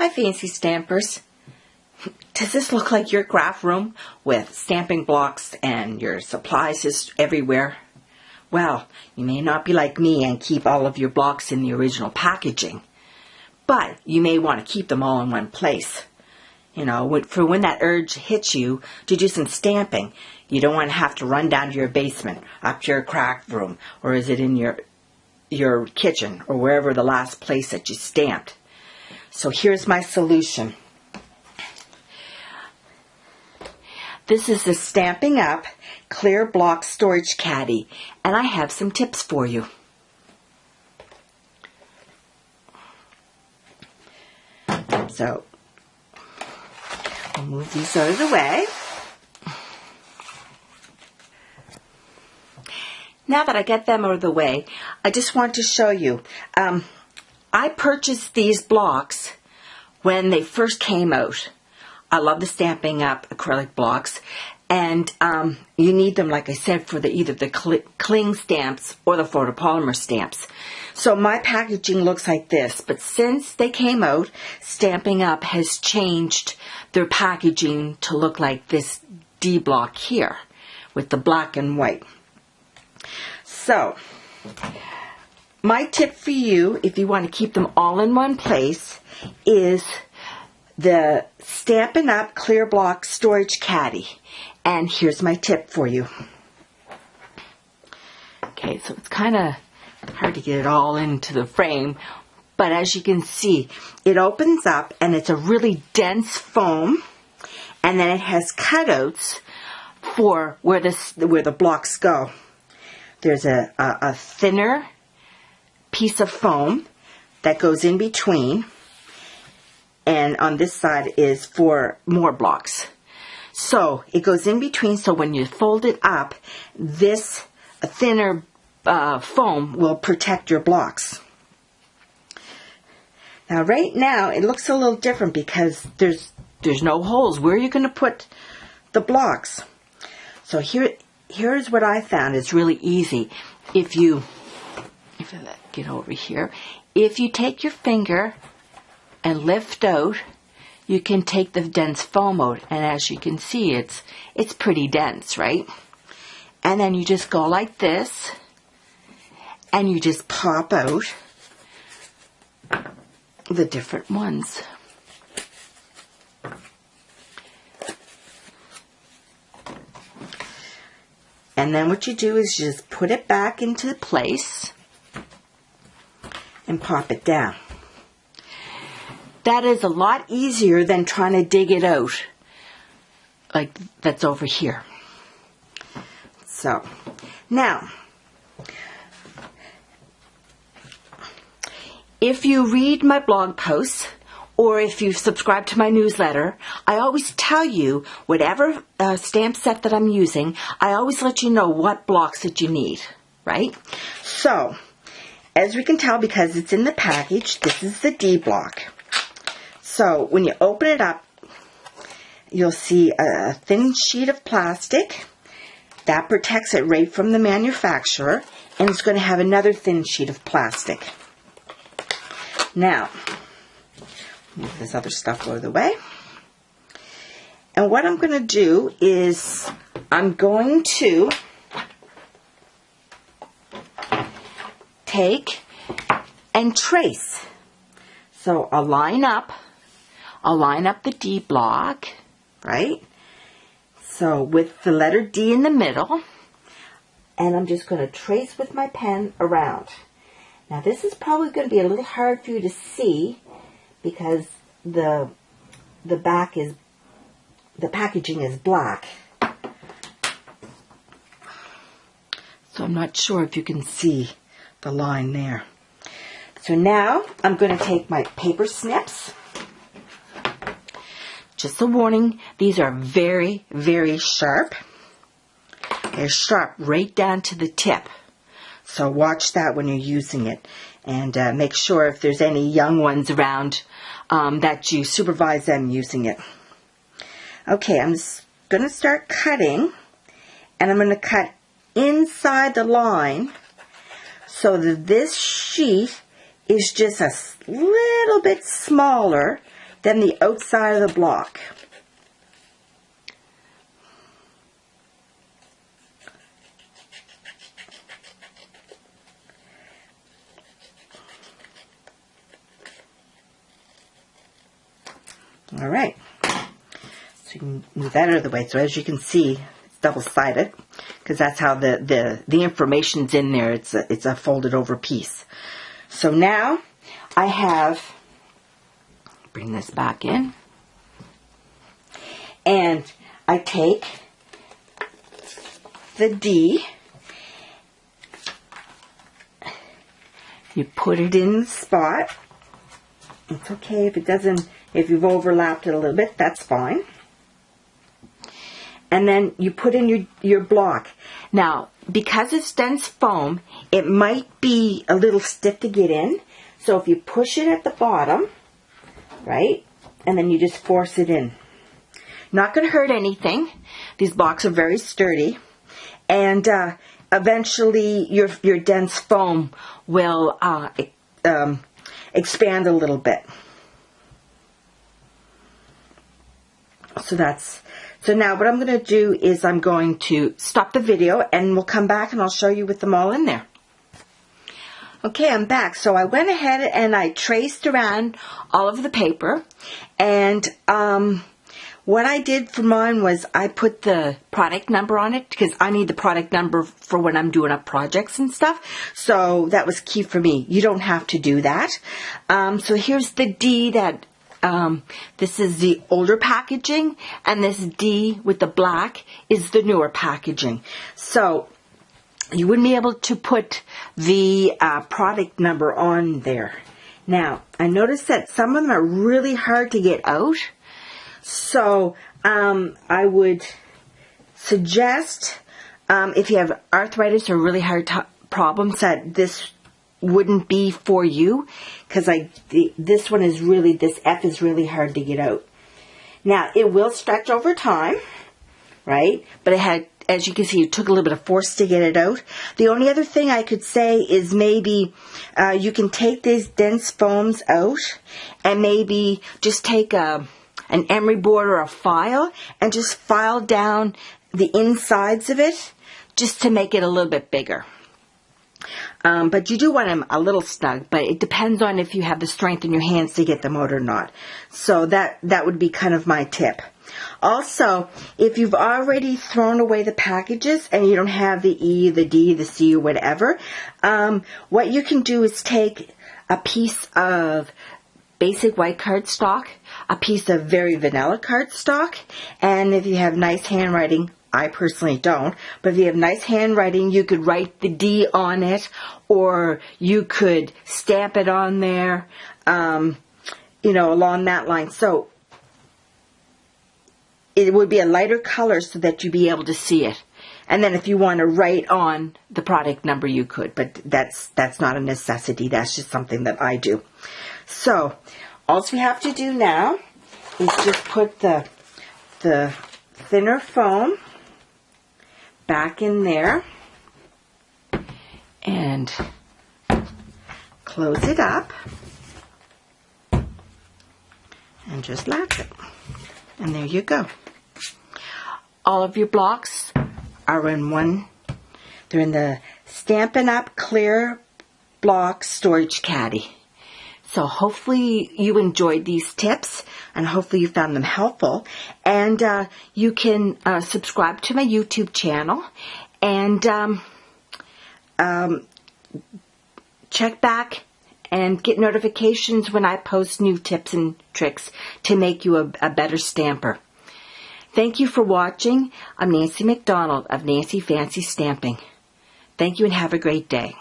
Hi, fancy stampers. Does this look like your craft room with stamping blocks and your supplies is everywhere? Well, you may not be like me and keep all of your blocks in the original packaging, but you may want to keep them all in one place. You know, for when that urge hits you to do some stamping, you don't want to have to run down to your basement, up to your craft room, or is it in your kitchen, or wherever the last place that you stamped. So here's my solution. This is the Stampin' Up! Clear Block Storage Caddy, and I have some tips for you. So, I'll move these out of the way. Now that I get them out of the way, I just want to show you. I purchased these blocks when they first came out. I love the Stampin' Up! Acrylic blocks, and you need them, like I said, for either the cling stamps or the photopolymer stamps. So my packaging looks like this, but since they came out, Stampin' Up! Has changed their packaging to look like this D block here with the black and white. So, my tip for you, if you want to keep them all in one place, is the Stampin' Up! Clear Block Storage Caddy. And here's my tip for you. Okay, so it's kind of hard to get it all into the frame, but as you can see, it opens up and it's a really dense foam, and then it has cutouts for where the blocks go. There's a thinner piece of foam that goes in between, and on this side is for more blocks. So it goes in between, so when you fold it up, this thinner foam will protect your blocks. Now right now it looks a little different because there's no holes. Where are you going to put the blocks? So here's what I found is really easy. If you get over here, if you take your finger and lift out, you can take the dense foam out, and as you can see, it's pretty dense, right? And then you just go like this, and you just pop out the different ones. And then what you do is you just put it back into place and pop it down. That is a lot easier than trying to dig it out, like that's over here. So, now, if you read my blog posts, or if you subscribe to my newsletter, I always tell you whatever stamp set that I'm using, I always let you know what blocks that you need, right? So, as we can tell, because it's in the package, this is the D block. So, when you open it up, you'll see a thin sheet of plastic. That protects it right from the manufacturer, and it's going to have another thin sheet of plastic. Now, move this other stuff out of the way. And what I'm going to do is I'm going to take and trace. So I'll line up the D block, right? So with the letter D in the middle, and I'm just going to trace with my pen around. Now this is probably going to be a little hard for you to see because the packaging is black. So I'm not sure if you can see the line there. So now I'm going to take my paper snips. Just a warning, these are very, very sharp. They're sharp right down to the tip. So watch that when you're using it. And make sure if there's any young ones around that you supervise them using it. Okay, I'm going to start cutting. And I'm going to cut inside the line so that this sheet is just a little bit smaller then the outside of the block. All right, so you can move that out of the way. So as you can see, it's double-sided because that's how the information's in there. It's a folded over piece. So now I have, bring this back in, and I take the D, you put it in the spot. It's okay if it doesn't, if you've overlapped it a little bit, that's fine. And then you put in your block. Now, because it's dense foam, it might be a little stiff to get in. So if you push it at the bottom, right, and then you just force it in. Not going to hurt anything. These blocks are very sturdy. And eventually your dense foam will expand a little bit. So now what I'm going to do is I'm going to stop the video and we'll come back and I'll show you with them all in there. Okay, I'm back. So I went ahead and I traced around all of the paper, and what I did for mine was I put the product number on it because I need the product number for when I'm doing up projects and stuff. So that was key for me. You don't have to do that. So here's the D that this is the older packaging, and this D with the black is the newer packaging. So you wouldn't be able to put the product number on there. Now, I noticed that some of them are really hard to get out. So I would suggest if you have arthritis or really hard problems that this wouldn't be for you, because this one is really, this F is really hard to get out. Now, it will stretch over time, right? But it had, as you can see, it took a little bit of force to get it out. The only other thing I could say is maybe you can take these dense foams out and maybe just take an emery board or a file and just file down the insides of it just to make it a little bit bigger. But you do want them a little snug, but it depends on if you have the strength in your hands to get them out or not. So that would be kind of my tip. Also, if you've already thrown away the packages and you don't have the E, the D, the C, or whatever, what you can do is take a piece of basic white cardstock, a piece of very vanilla cardstock, and if you have nice handwriting, I personally don't, but if you have nice handwriting, you could write the D on it, or you could stamp it on there, you know, along that line. So it would be a lighter color so that you'd be able to see it. And then if you want to write on the product number, you could, but that's not a necessity. That's just something that I do. So all we have to do now is just put the thinner foam back in there and close it up and just latch it. And there you go. All of your blocks are in one. They're in the Stampin' Up! Clear Block Storage Caddy. So hopefully you enjoyed these tips and hopefully you found them helpful. And you can subscribe to my YouTube channel and check back and get notifications when I post new tips and tricks to make you a better stamper. Thank you for watching. I'm Nancy McDonald of Nancy Fancy Stamping. Thank you and have a great day.